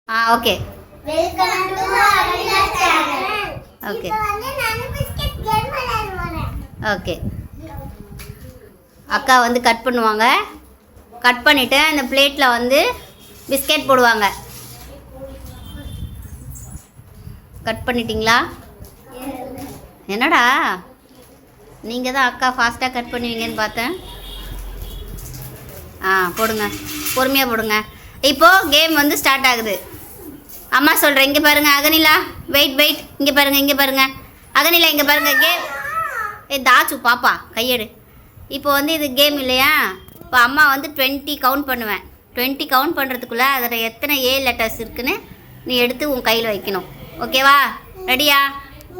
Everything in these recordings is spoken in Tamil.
Okay welcome to Akila channel. Okay இப்போ நான் பிஸ்கட் கேம் விளையாட போறேன். ஓகே அக்கா கட் பண்ணுவாங்க. கட் பண்ணிவிட்டு அந்த பிளேட்டில் பிஸ்கெட் போடுவாங்க. கட் பண்ணிட்டீங்களா? என்னடா நீங்கள் தான் அக்கா ஃபாஸ்ட்டாக கட் பண்ணுவீங்கன்னு பார்த்தேன். போடுங்க, பொறுமையாக போடுங்க. இப்போது கேம் ஸ்டார்ட் ஆகுது. அம்மா சொல்கிறேன், இங்கே பாருங்கள் அகனிலா, வெயிட் இங்கே பாருங்கள் அகனிலா, இங்கே பாருங்கள் கேம். தாச்சு பாப்பா கையெடு. இப்போ இது கேம் இல்லையா? இப்போ அம்மா 20 கவுண்ட் பண்ணுவேன். 20 கவுண்ட் பண்ணுறதுக்குள்ளே அதில் எத்தனை லெட்டர்ஸ் இருக்குன்னு நீ எடுத்து உன் கையில் வைக்கணும். ஓகேவா? ரெடியா?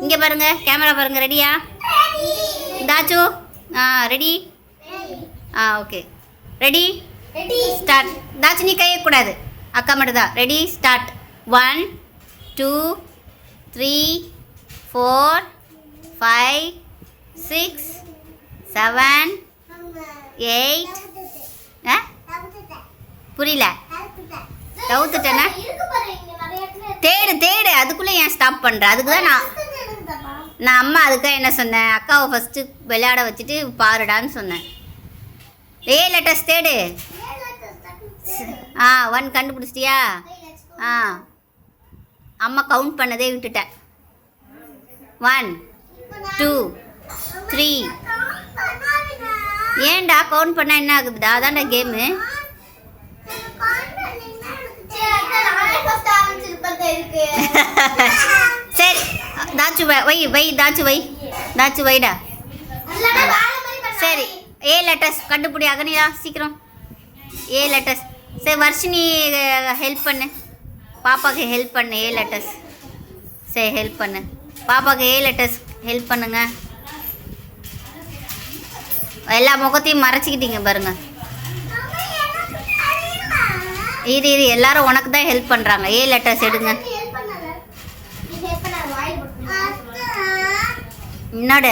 இங்கே பாருங்கள், கேமரா பாருங்கள். ரெடியா தாச்சு? ரெடி? Okay ready start. தாச்சு நீ கையக்கூடாது, அக்கா மட்டும் தான். Ready start. 1 2 3 4 5 6 7 8 புரியல? தவுத்துட்டேன்னா தேடு. அதுக்குள்ளே ஏன் ஸ்டாப் பண்ணுற? அதுக்கு தான் நான் அம்மா அதுக்காக என்ன சொன்னேன், அக்காவை ஃபஸ்ட்டு விளையாட வச்சுட்டு பாருடான்னு சொன்னேன். லெட்டர்ஸ் தேடு. 1 கண்டுபிடிச்சிட்டியா? அம்மா கவுண்ட் பண்ணதே விட்டுட்டேன். 1 2 3. ஏன்டா கவுண்ட் பண்ணால் என்ன ஆகுதுடா? அதான்டா கேமு. சரி தாச்சு வை தாச்சு வைடா. சரி லெட்டர்ஸ் கண்டுபிடி அகனியா, சீக்கிரம். லெட்டர்ஸ். சரி வர்ஷினி ஹெல்ப் பண்ணு, பாப்பாவுக்கு ஹெல்ப் பண்ணு. லெட்டர்ஸ் சரி ஹெல்ப் பண்ணு பாப்பாவுக்கு. லெட்டர்ஸ் ஹெல்ப் பண்ணுங்க. எல்லா முகத்தையும் மறைச்சிக்கிட்டீங்க பாருங்க. இரு எல்லாரும் உனக்கு தான் ஹெல்ப் பண்ணுறாங்க. லெட்டர்ஸ் எடுங்க. என்னோட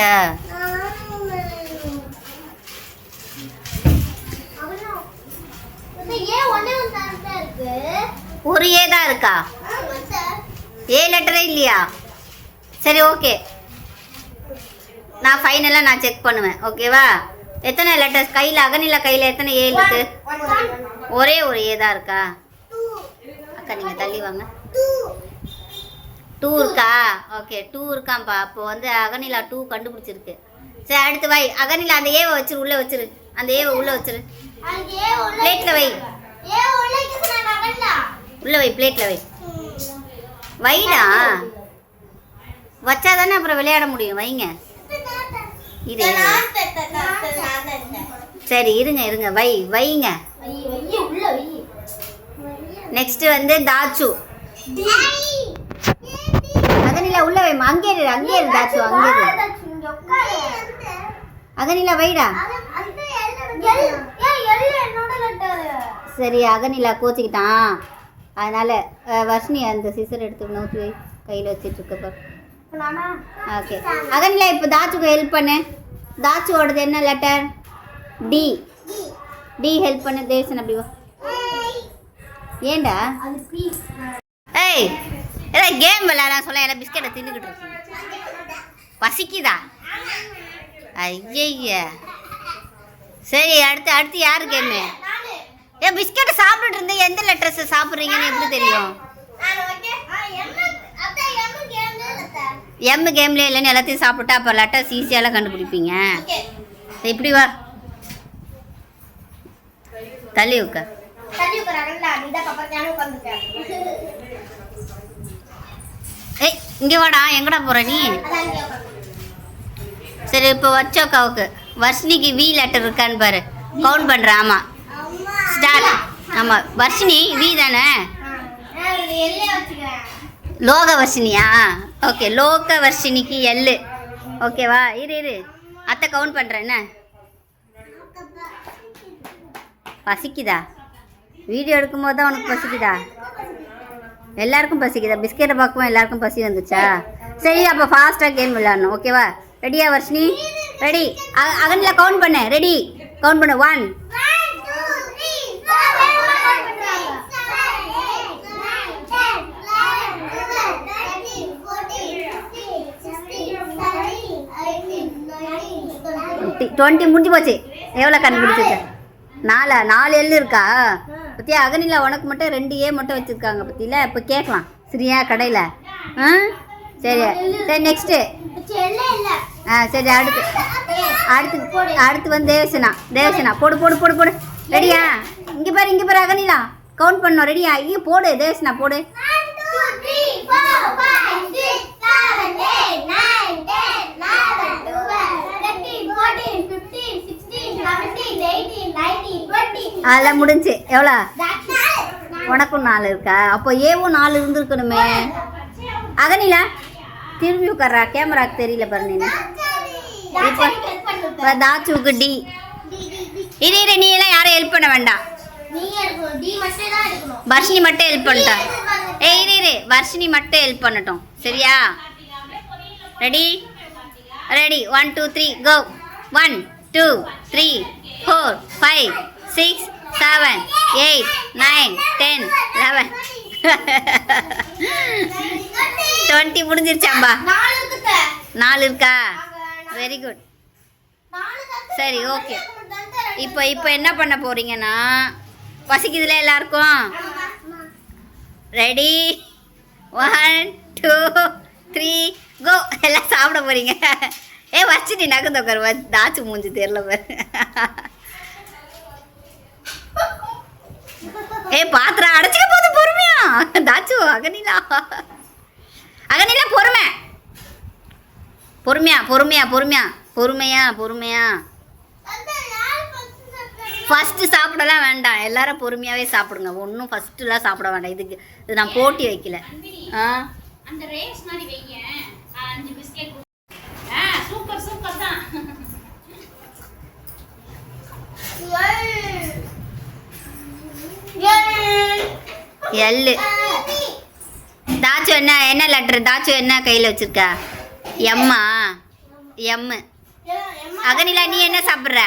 ஒரு தான் இருக்கா? லெட்டரே இல்லையா? சரி ஓகே, நான் ஃபைனலாக நான் செக் பண்ணுவேன். ஓகேவா? எத்தனை லெட்டர்ஸ் கையில், அகனிலா கையில் எத்தனை இருக்கு? ஒரே ஒரு தான் இருக்கா? அக்கா நீங்கள் தள்ளி வாங்க. 2 இருக்கா? ஓகே 2 இருக்காம்ப்பா. அப்போ அகனிலா 2 கண்டுபிடிச்சிருக்கு. சரி அடுத்து வை அகனிலா. அந்த ஏவை வச்சிரு, உள்ளே வச்சிரு. அந்த ஏவை உள்ளே வச்சிரு. பிளேட்டில் வை. உள்ளே வை, பிளேட்டில் வை. வைடா, வச்சா தானே அப்புறம் விளையாட முடியும். வைங்க. சரி இருங்க வைங்க. நெக்ஸ்ட் தாச்சு. அகனிலா உள்ள வைமா. அங்கே இரு தாச்சு, அங்கே இரு. அகனிலா வைடா. சரி அகனிலா கோச்சிக்கிட்டான், அதனால வர்ஷினி அந்த சிசர் எடுத்து நோக்கி வை, கையில் வச்சுட்டு இருக்கப்ப. ஓகே அகனிலா இப்போ தாச்சுக்கு ஹெல்ப் பண்ணு. தாச்சுவோடது என்ன லெட்டர்? டி ஹெல்ப் பண்ணு. தேவசன் அப்படி வா. ஏண்டா ஏதாவது கேம் விளையாட சொல்ல எல்லாம் பிஸ்கெட்டை தின்னுக்கிட்டு இருக்கு. பசிக்குதா? ஐய சரி அடுத்து யாரு கேமு? பிஸ்கெட்டை சாப்பிட்டுட்டு இருந்தேன். எந்த லெட்டர்ஸை சாப்பிட்றீங்கன்னு எப்படி தெரியும்? கேம்லேயே இல்லைன்னு எல்லாத்தையும் சாப்பிட்டா அப்போ லெட்டர்ஸ் ஈஸியாலாம் கண்டுபிடிப்பீங்க. இப்படி வா, தள்ளி உட்கார். இங்கே வாடா. எங்கடா போகிற நீ? சரி இப்போ வச்சோக்காவுக்கு வர்ஷினிக்கு லெட்டர் இருக்கான்னு பாரு. கவுண்ட் பண்ணுறேன். ஆமாம் ஸ்டார்ட். ஆமாம் வர்ஷினி தானே? லோக வர்ஷினியா? ஓகே லோக வர்ஷினிக்கு எல். ஓகேவா? இரு அத்தை கவுண்ட் பண்ணுறேன். என்ன பசிக்குதா? வீடியோ எடுக்கும்போது தான் உனக்கு பசிக்குதா? எல்லாருக்கும் பசிக்குதா? பிஸ்கெட்டை பார்க்கும்போது எல்லாருக்கும் பசி வந்துச்சா? சரி அப்போ ஃபாஸ்ட்டாக கேம் விளையாடணும். ஓகேவா? ரெடியா வர்ஷினி? ரெடி. அகனில் கவுண்ட் பண்ணு. ரெடி கவுண்ட் பண்ணு. 1 2 3 4 5 6 7 8 9 10 20 முடிஞ்சு போச்சு. எவ்வளோ கண்டுபிடிச்சிருக்க? 4 எள்ளு இருக்கா பத்தியா? அகனிலா உனக்கு மட்டும் 2 ஏ மட்டும் வச்சுருக்காங்க பத்தியில. இப்போ கேட்கலாம் சரியா கடையில்? ஆ சரி சரி நெக்ஸ்ட்டு. சரி அடுத்து வந்து தேவசனா போடு. ரெடியா? இங்கே பாரு அகனிலா கவுண்ட் பண்ணோம். ரெடியா? இங்கே போடு தேவசனா போடு. 20 அதெல்லாம் முடிஞ்சு. எவ்வளோ? உனக்கும் 4 இருக்கா? அப்போ ஏவும் 4 இருந்துருக்கணுமே. அகனிலா திரும்பி உட்கார்றா, கேமராக்கு தெரியல பாரு. நீ இப்போ தாச்சுவுக்கு டி. இரு நீ எல்லாம் யாரும் ஹெல்ப் பண்ண வேண்டாம். வர்ஷினி மட்டும் ஹெல்ப் பண்ணிட்டோம். இரு வர்ஷினி மட்டும் ஹெல்ப் பண்ணட்டும் சரியா? ரெடி 1 2 3 கோ. 1 2 3 4 5 6 7 8 9 10 11 20 முடிஞ்சிருச்சாம்பா? 4 இருக்கா? Very good. சரி ஓகே. இப்போ என்ன பண்ண போறீங்கன்னா, பசிக்குதுல எல்லாருக்கும்? ரெடி 1 2 3 கோ. எல்லாம் சாப்பிட போறீங்க. வச்சுட்டு நகர்ந்து உட்காரு. தாச்சு மூஞ்சி தெரியல பாரு. பாத்திரம் அடைச்சிக்க போது பொறுமையா. தாச்சு அகனிலா பொறுமையா. ஃபஸ்ட்டு சாப்பிடலாம் வேண்டாம், எல்லாரும் பொறுமையாகவே சாப்பிடுங்க. ஒன்றும் ஃபஸ்ட்டுலாம் சாப்பிட வேண்டாம். இது நான் போட்டி வைக்கல. அந்த ரேஸ் மாதிரி வைங்க. 5 பிஸ்கெட். சூப்பர் தான். எள்ளு. தாச்சு என்ன லெட்டர்? தாச்சு என்ன கையில் வச்சிருக்கா? எம்மா? எம்மு. அகனிலா நீ என்ன சாப்பிட்ற?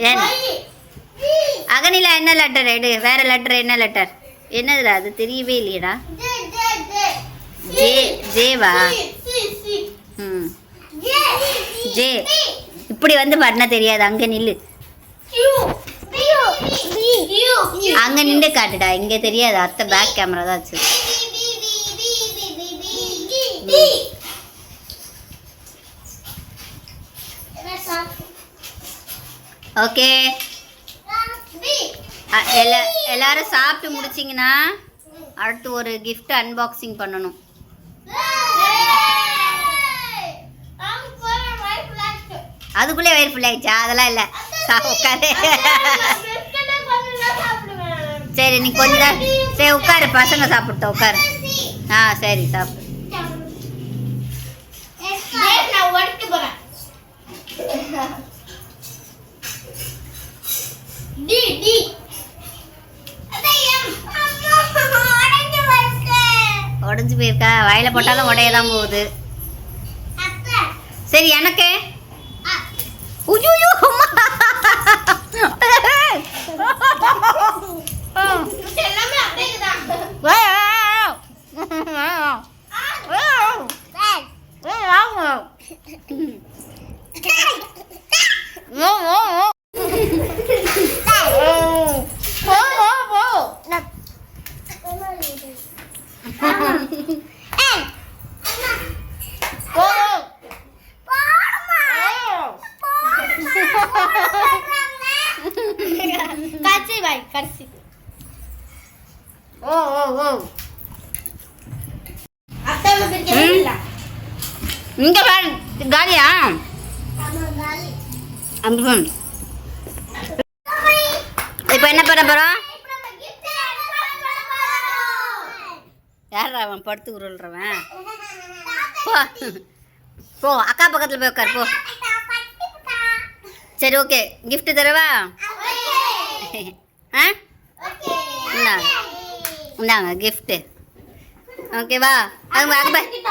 என். அகனிலா என்ன லெட்டர்? எடு வேற லெட்டர். என்ன லெட்டர்? என்னதுடா அது? தெரியவே இல்லையடா. ஜேவா? ஜே. இப்படி வந்து பண்ண தெரியாது. அங்கே நில்லு. அங்கே நின்று காட்டுடா. இங்கே தெரியாது. அத்தை பேக் கேமரா தான் வச்சு. ஓகே எல்லாரும் சாப்பிட்டு முடிச்சிங்கன்னா அடுத்து ஒரு gift அன்பாக்சிங் பண்ணணும். அதுக்குள்ளே வயிறு ஃபுல் ஆயிடுச்சா? அதெல்லாம் இல்லை, உட்காரு. சரி நீ கொஞ்ச நேரம் சரி உட்காரு, பசங்க சாப்பிட்டோம் உட்காரு. சரி சாப்பிடு. உடஞ்சு போயிருக்கா? வாயில போட்டாலும் உடையதான் போகுது. சரி எனக்கு இங்க பாரு காலியா? இப்போ என்ன பண்ண போறோம்? யாரா அவன் படுத்து உருள்றவன்? போ அக்கா பக்கத்தில் போய் உட்கார் போ. சரி ஓகே, gift தரவா? இந்தாங்க gift. ஓகேவா?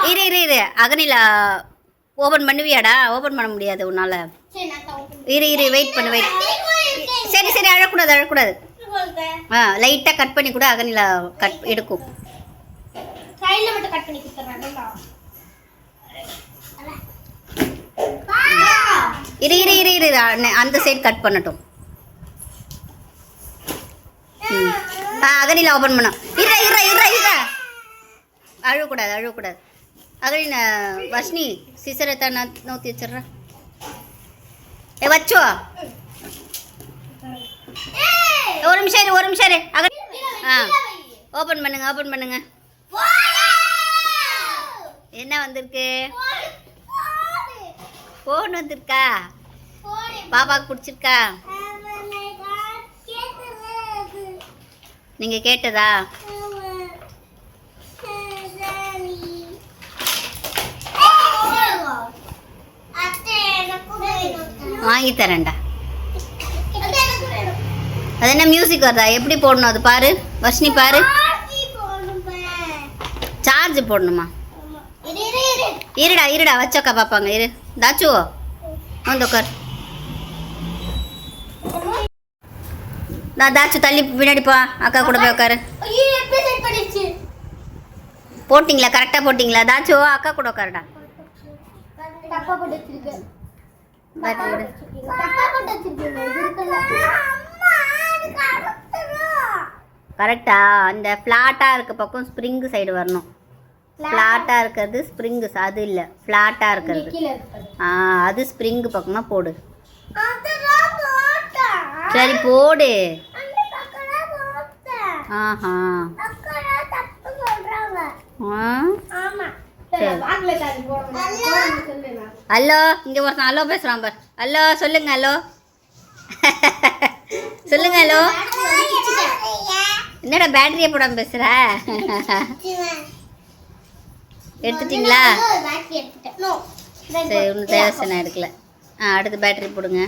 இரு அகனிலா ஓப்பன் பண்ணுவியாடா? ஓப்பன் பண்ண முடியாது உன்னால. இரு வெயிட் பண்ணு வெயிட். சரி அழக்கூடாது. லைட்டாக கட் பண்ணி கூட அகனிலா எடுக்கும். இரு இரு இரு இரு அந்த சைடு கட் பண்ணட்டும். அகனியில் ஓப்பன் பண்ணோம். இரு இரு இரு இரு அழுவக்கூடாது அழுவக்கூடாது. அகனி வர்ஷினி சிசரை தான் நோத்தி வச்சிட்றேன். வச்சோ ஒரு நிமிஷம் இரு ஒரு நிமிஷம் இரு. அகனி ஓப்பன் பண்ணுங்க ஓப்பன் பண்ணுங்க. என்ன வந்திருக்கு? ஃபோன் வந்திருக்கா? பாப்பாவுக்கு பிடிச்சிருக்கா? நீங்க கேட்டதா? வாங்கி தரேன்டா. அது என்ன மியூசிக் வருதா? எப்படி போடணும் அது பாரு வர்ஷினி பாரு. சார்ஜ் போடணுமா? இருடா இருடா வச்சோக்கா பார்ப்பாங்க. இரு தாச்சு வந்து உட்கார். நான் தாச்சு தள்ளி பின்னாடி போ. அக்கா கூட போய் உட்காரு. போட்டிங்களா? கரெக்டாக போட்டிங்களா? தாச்சு அக்கா கூட உட்காருடா. கரெக்டா? அந்த ஃப்ளாட்டாக இருக்க பக்கம் ஸ்ப்ரிங்கு சைடு வரணும். ஃப்ளாட்டாக இருக்கிறது ஸ்ப்ரிங்கு, அது இல்லை ஃப்ளாட்டாக இருக்கிறது. அது ஸ்ப்ரிங்கு பக்கமாக போடு. சரி போடு. ஆஹா ஹலோ இங்கே ஒருத்தன் ஹலோ பேசுகிறான் பார். ஹலோ சொல்லுங்க. ஹலோ சொல்லுங்க. ஹலோ என்னடா பேட்டரியை போடாமல் பேசுகிற? எடுத்துட்டிங்களா? சரி ஒன்றும் தேவை நான் எடுக்கல. அடுத்து பேட்டரி போடுங்க.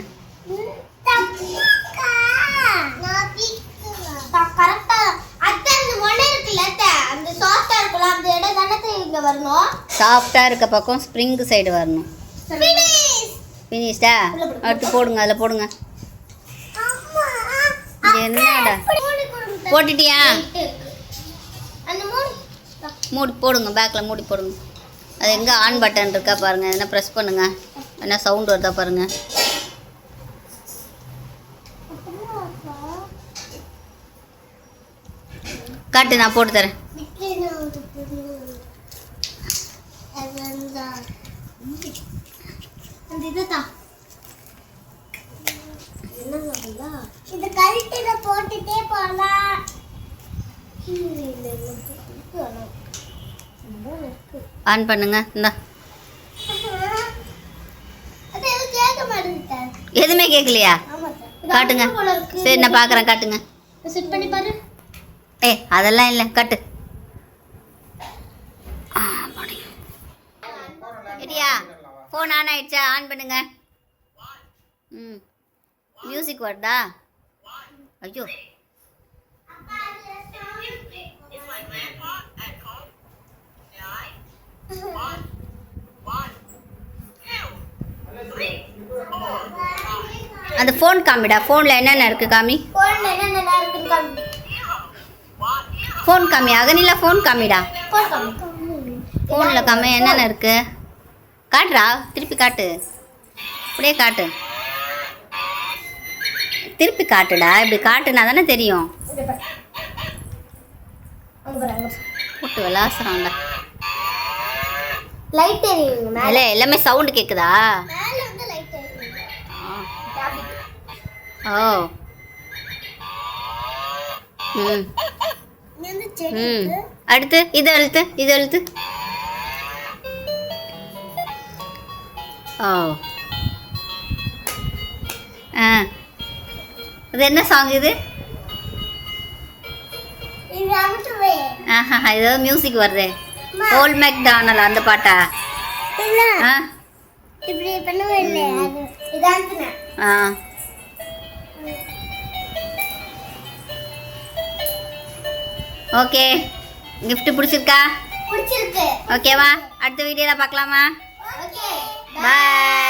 சாஃப்டாக இருக்க பக்கம் ஸ்ப்ரிங்கு சைடு வரணும். ஃபினிஷ்டா? அடுத்து போடுங்க. அதில் போடுங்க. என்னடா போட்டுட்டியா? மூடி போடுங்க. பேக்கில் மூடி போடுங்க. அது எங்கே ஆன் பட்டன் இருக்கா பாருங்கள். என்ன ப்ரெஸ் பண்ணுங்க. என்ன சவுண்ட் வருதா பாருங்கள். காட்டு நான் போட்டு தரேன். இது கழுத்துல போட்டுட்டே போலாம். ஆன் பண்ணுங்க. இந்தா எதுவுமே கேட்கலையா? காட்டுங்க. சரி நான் பார்க்குறேன். காட்டுங்க. செட் பண்ணி பாரு. அதெல்லாம் இல்லை. காட்டு. ரெடியா? ஃபோன் ஆன் ஆயிடுச்சா? ஆன் பண்ணுங்க. மியூசிக் வருதா? ஐயோ அந்த ஃபோன் காமிடா. ஃபோனில் என்னென்ன இருக்குது காமி. ஃபோன் காமி. அகனிலா ஃபோன் காமிடா. ஃபோனில் காமி என்னென்ன இருக்குது காட்டுறா. திருப்பி காட்டு. அப்படியே காட்டு. திருப்பி காட்டுடா. இப்படி காட்டுனா தானே தெரியும். போட்டு விளாசுறான்டா. லைட் எரியுங்க. இல்லை எல்லாமே சவுண்டு கேட்குதா? ஓ அடுத்து இது அழுத்து. இது அழுத்து. ஓ இது என்ன சாங் இது? ஏதோ மியூசிக் வருதே. ஓல்ட் மெக்டானல் அந்த பாட்டா? இப்படி பண்ணவே இல்லை. அது இதான். ஓகே. கிஃப்ட் பிடிச்சிருக்கா? பிடிச்சிருக்கு. ஓகேவா? அடுத்த வீடியோவில் பார்க்கலாமா? ஓகே. பாய்.